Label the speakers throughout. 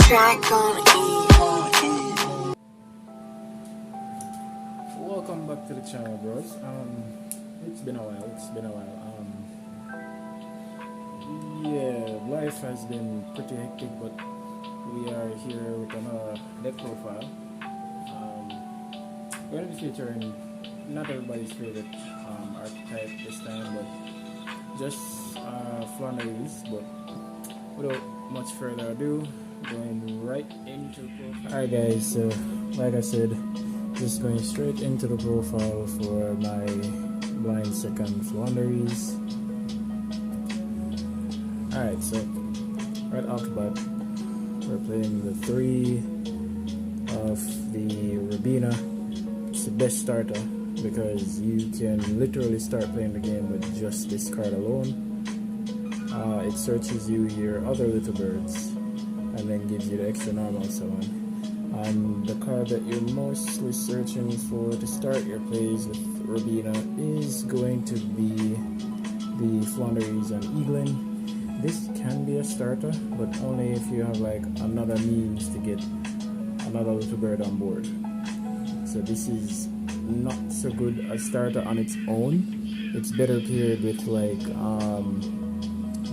Speaker 1: Welcome back to the channel, bros. It's been a while. Yeah, life has been pretty hectic, but we are here with another deck profile. We're going to be featuring not everybody's favorite archetype this time, but just Flowandereeze. But without much further ado, going right into the profile. Alright guys, so like I said, just going straight into the profile for my blind second Flowandereeze. Alright, so right off the bat, we're playing the 3 of the Rabina. It's the best starter because you can literally start playing the game with just this card alone. It searches you your other little birds and then gives you the extra normal summon. And the card that you're mostly searching for to start your plays with Rabina is going to be the Flowandereeze and Eaglin. This can be a starter, but only if you have like another means to get another little bird on board. So this is not so good a starter on its own. It's better paired with like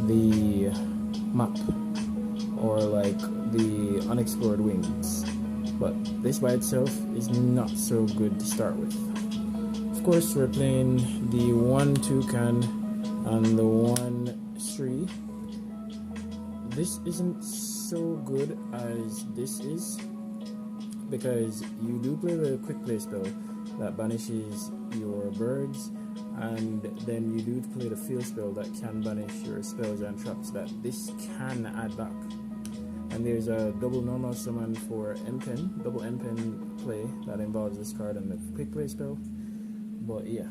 Speaker 1: the map or like the unexplored wings, but this by itself is not so good to start with. Of course, we're playing the 1 toucan and the 1 stree. This isn't so good as this is because you do play the quick play spell that banishes your birds, and then you do play the field spell that can banish your spells and traps that this can add back. And there's a double normal summon for M-Pen, double M-Pen play that involves this card and the quick play spell. But yeah,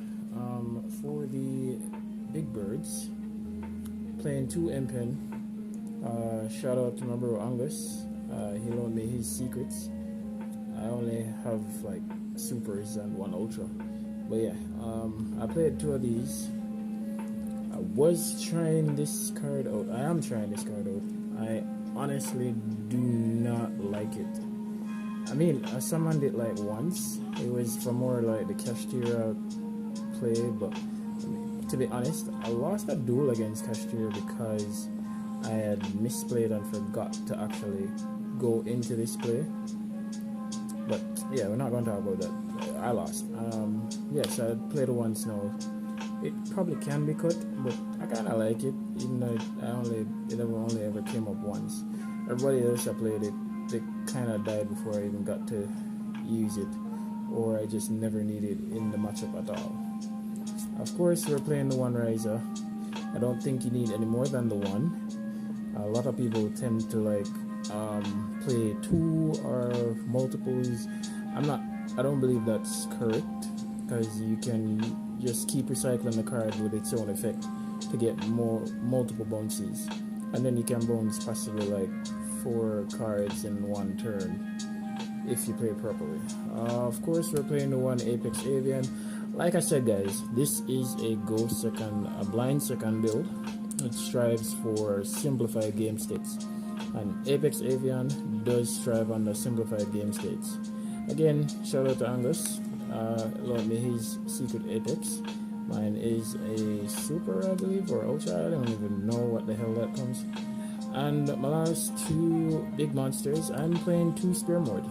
Speaker 1: for the big birds, playing 2 M-Pen. Shout out to my bro Angus. He loaned me his secrets. I only have like supers and 1 ultra. But yeah, I played 2 of these. I was trying this card out. I am trying this card out. I honestly do not like it. I mean, I summoned it like once. It was for more like the Kashtira play, but to be honest, I lost a duel against Kashtira because I had misplayed and forgot to actually go into this play. But yeah, we're not going to talk about that. I lost. Yes, I played it once now. It probably can be cut, but I kind of like it, even though it only ever came up once. Everybody else I played it, they kind of died before I even got to use it, or I just never needed it in the matchup at all. Of course, we're playing the 1 riser. I don't think you need any more than the 1. A lot of people tend to like play 2 or multiples. I don't believe that's correct, because you can just keep recycling the card with its own effect to get multiple bounces, and then you can bounce possibly like 4 cards in 1 turn if you play properly. Of course, we're playing the 1 Apex Avian. Like I said, guys, this is a blind second build. It strives for simplified game states, and Apex Avian does strive on the simplified game states. Again, shout out to Angus. Loaned me his secret Apex. Mine is a super, I believe, or ultra. I don't even know what the hell that comes. And my last 2 big monsters, I'm playing 2 spear mode.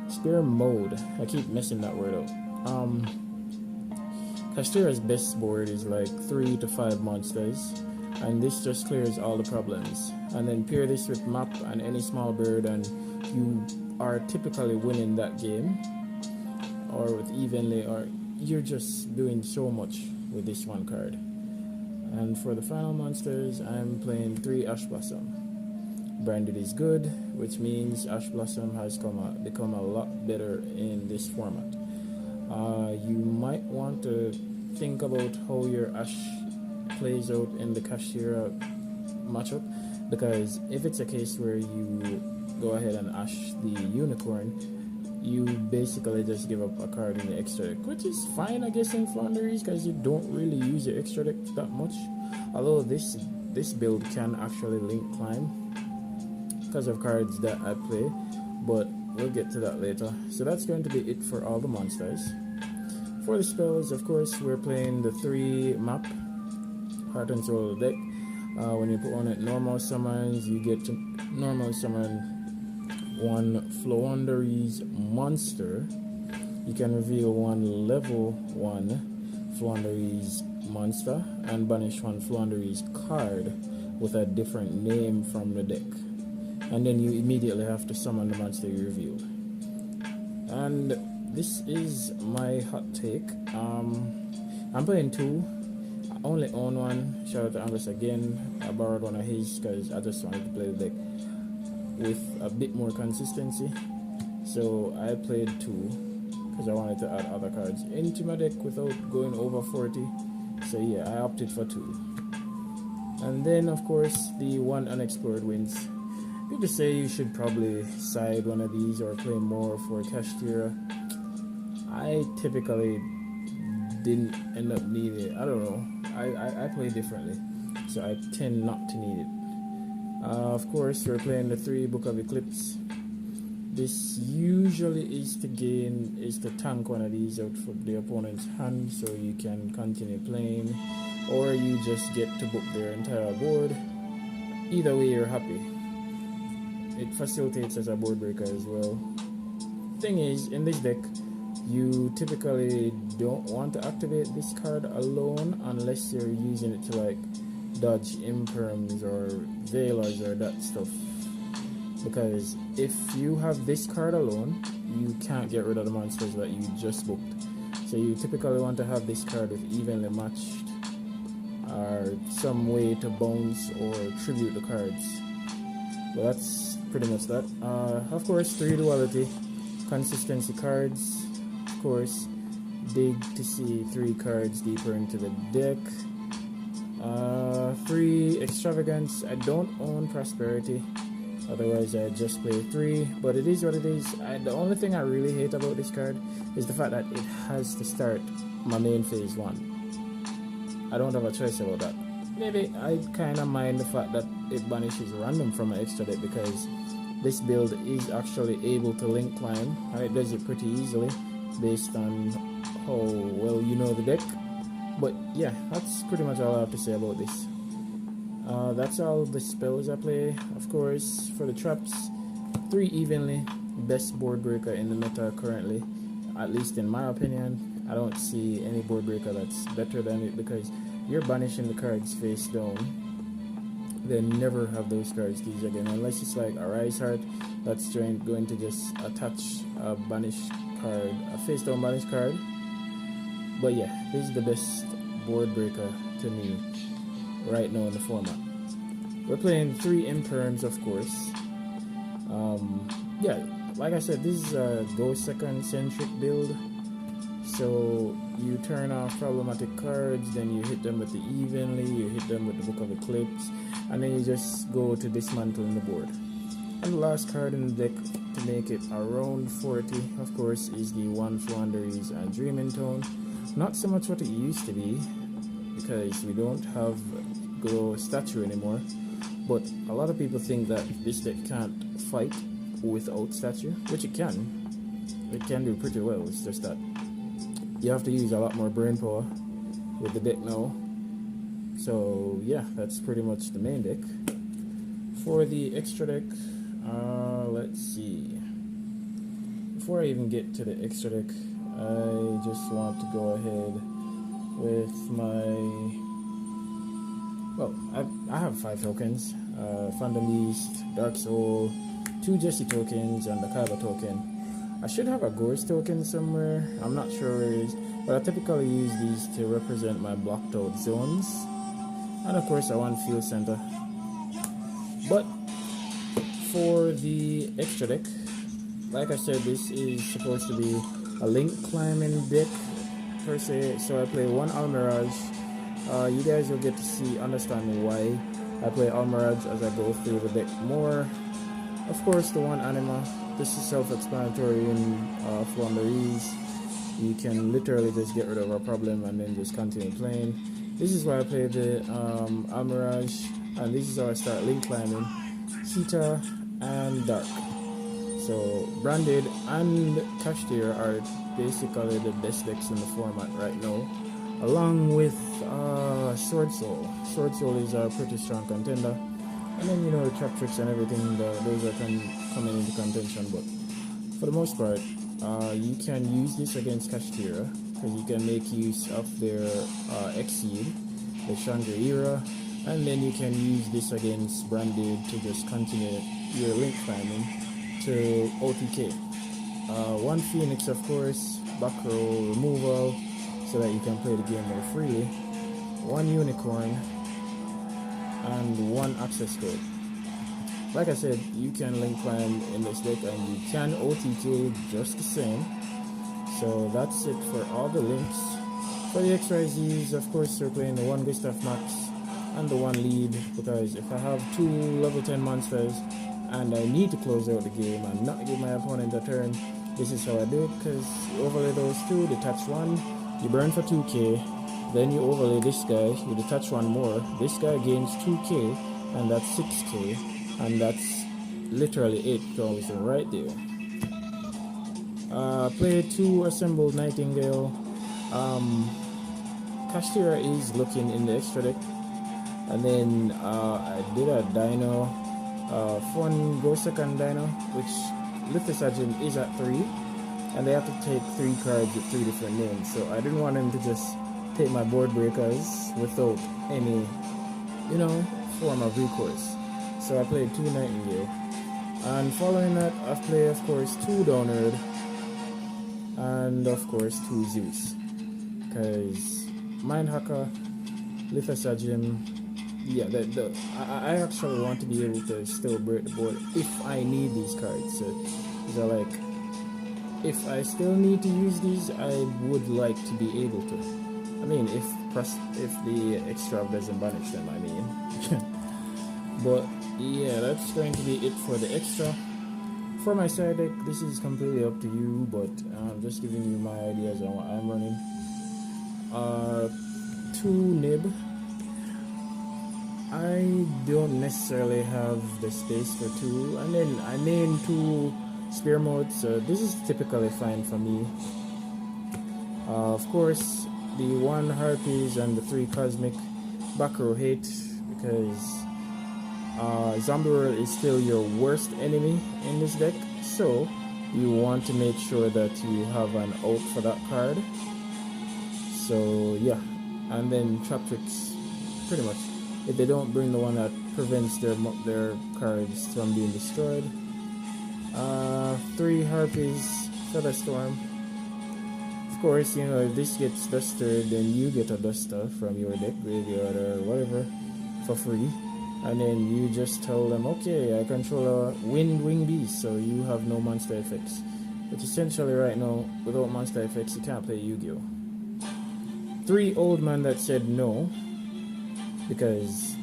Speaker 1: Spear mode. I keep messing that word up. Kashtira's best board is like 3 to 5 monsters, and this just clears all the problems. And then pair this with map and any small bird, and you are typically winning that game, or with evenly, or you're just doing so much with this 1 card. And for the final monsters, I'm playing 3 Ash Blossom. Branded is good, which means Ash Blossom has become a lot better in this format. You might want to think about how your Ash plays out in the Kashtira matchup, because if it's a case where you go ahead and Ash the Unicorn, you basically just give up a card in the extra deck, which is fine, I guess, in Flowandereeze, because you don't really use your extra deck that much. Although this build can actually link climb, because of cards that I play, but we'll get to that later. So that's going to be it for all the monsters. For the spells, of course, we're playing the 3 map, Heart and Soul of the deck. When you put on it normal summons, you get to normal summon 1 Flowandereeze monster. You can reveal 1 level 1 Flowandereeze monster and banish 1 Flowandereeze card with a different name from the deck. And then you immediately have to summon the monster you revealed. And this is my hot take. I'm playing 2. I only own 1. Shout out to Angus again. I borrowed one of his because I just wanted to play the deck with a bit more consistency. So I played 2 because I wanted to add other cards into my deck without going over 40. So yeah, I opted for 2. And then of course the 1 unexplored wins. People say you should probably side one of these or play more for Kashtira. I typically didn't end up needing it. I don't know. I play differently, so I tend not to need it. Of course, we're playing the 3 Book of Eclipse. This usually is to tank one of these out for the opponent's hand so you can continue playing, or you just get to book their entire board. Either way, you're happy. It facilitates as a board breaker as well. Thing is, in this deck, you typically don't want to activate this card alone unless you're using it to like dodge imperms or veilers or that stuff. Because if you have this card alone, you can't get rid of the monsters that you just booked. So you typically want to have this card with evenly matched or some way to bounce or tribute the cards. Well, that's pretty much that. Of course, 3 duality, consistency cards. Of course, dig to see 3 cards deeper into the deck. 3 extravagance. I don't own prosperity, otherwise I just play 3, but it is what it is. The only thing I really hate about this card is the fact that it has to start my main phase 1. I don't have a choice about that. Maybe I kind of mind the fact that it banishes random from my extra deck, because this build is actually able to link climb, and it does it pretty easily based on how well you know the deck. But yeah, that's pretty much all I have to say about this. That's all the spells I play. Of course, for the traps, 3 evenly, best board breaker in the meta currently, at least in my opinion. I don't see any board breaker that's better than it, because you're banishing the cards face down. Then never have those cards to use again, unless it's like a Rise Heart that's going to just attach a banished card, a face down banished card. But yeah, this is the best board breaker to me right now in the format. We're playing 3 imperms, of course. Yeah, like I said, this is a go second centric build. So you turn off problematic cards, then you hit them with the evenly, you hit them with the Book of Eclipse, and then you just go to dismantling the board. And the last card in the deck to make it around 40, of course, is the 1 Flowandereeze and Dreaming Tone. Not so much what it used to be, because we don't have Glow Statue anymore, but a lot of people think that this deck can't fight without Statue, which it can. It can do pretty well, it's just that you have to use a lot more brain power with the deck now. So yeah, that's pretty much the main deck. For the extra deck, let's see. Before I even get to the extra deck, I just want to go ahead with my... Well, I have 5 tokens. Flowandereeze, Dark Soul, 2 Jesse tokens, and the Kaiba token. I should have a Gorse token somewhere, I'm not sure where it is, but I typically use these to represent my blocked out zones. And of course I want Field Center. But for the extra deck, like I said, this is supposed to be a link climbing deck per se, so I play 1 Almirage. You guys will get to understand why I play Almirage as I go through the deck more. Of course, the 1 Anima. This is self-explanatory in Flowandereeze. You can literally just get rid of a problem and then just continue playing. This is why I play the Almirage, and this is how I start link climbing. Cheetah and dark. So branded and cashier are basically the best decks in the format right now, along with Sword Soul. Sword Soul is a pretty strong contender, and then trap tricks and everything. Those are coming into contention, but for the most part, you can use this against cashier because you can make use of their Exceed, the Shangri-Era, and then you can use this against branded to just continue your link climbing to OTK. One Phoenix, of course, back row removal so that you can play the game more freely. One Unicorn and one access code. Like I said, you can link climb in this deck and you can OTK just the same. So that's it for all the links. For the XYZs, of course, we're playing the one Gustav Max and the one lead, because if I have two level 10 monsters and I need to close out the game and not give my opponent a turn, this is how I do it, because you overlay those two, detach one, you burn for 2k, then you overlay this guy, you detach one more, this guy gains 2k, and that's 6k, and that's literally 8,000 right there. Play 2 assembled Nightingale. Cashtira is looking in the extra deck, and then I did a Dino, fun go second Dino, which Lithosagin is at 3, and they have to take 3 cards with 3 different names, so I didn't want them to just take my board breakers without any, form of recourse. So I played 2 Nightingale, and following that I've played, of course, 2 Donard, and of course 2 Zeus, because Mindhacker, Lithosagin, yeah, I actually want to be able to still break the board if I need these cards. So these are like, if I still need to use these, I would like to be able to. I mean, if the extra doesn't banish them, I mean. But yeah, that's going to be it for the extra. For my side deck, this is completely up to you, but I'm just giving you my ideas on what I'm running. 2 Nib. I don't necessarily have the space for 2, and then I main 2 Spear Modes, so this is typically fine for me. Of course, the 1 Harpies and the 3 Cosmic back row hate, because Zombie World is still your worst enemy in this deck, so you want to make sure that you have an out for that card. So yeah, and then Trap Tricks, pretty much. If they don't bring the one that prevents their cards from being destroyed. 3 Harpies, Featherstorm. Of course, if this gets dusted, then you get a duster from your deck, graveyard or whatever, for free. And then you just tell them, okay, I control a Wind Wing Beast, so you have no monster effects. But essentially right now, without monster effects, you can't play Yu-Gi-Oh! 3 Old Man that said no, because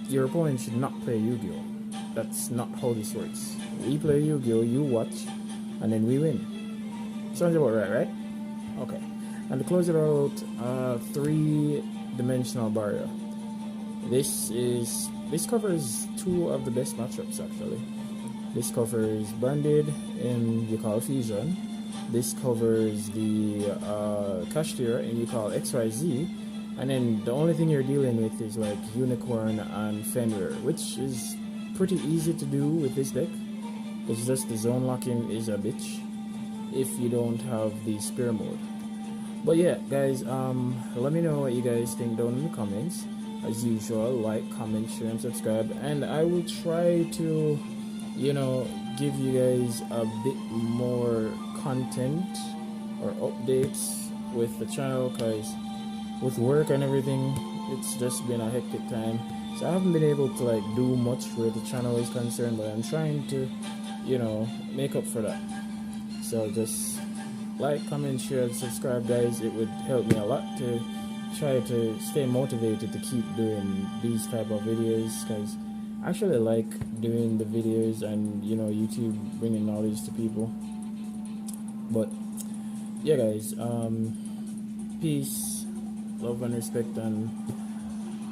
Speaker 1: your opponent should not play Yu-Gi-Oh! That's not how this works. We play Yu-Gi-Oh!, you watch, and then we win. Sounds about right? Okay. And to close it out, 3-dimensional barrier. This covers 2 of the best matchups actually. This covers Branded in you call Fusion. This covers the Cashier in you call XYZ. And then the only thing you're dealing with is like Unicorn and Fenrir, which is pretty easy to do with this deck. It's just the zone locking is a bitch if you don't have the Spear Mode. But yeah, guys, let me know what you guys think down in the comments. As usual, like, comment, share, and subscribe. And I will try to, give you guys a bit more content or updates with the channel, because with work and everything, it's just been a hectic time, so I haven't been able to do much where the channel is concerned, but I'm trying to make up for that. So just like, comment, share, and subscribe, guys. It would help me a lot to try to stay motivated to keep doing these type of videos, because I actually like doing the videos and YouTube bringing knowledge to people. But yeah, guys, peace, love and respect, and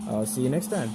Speaker 1: I'll see you next time.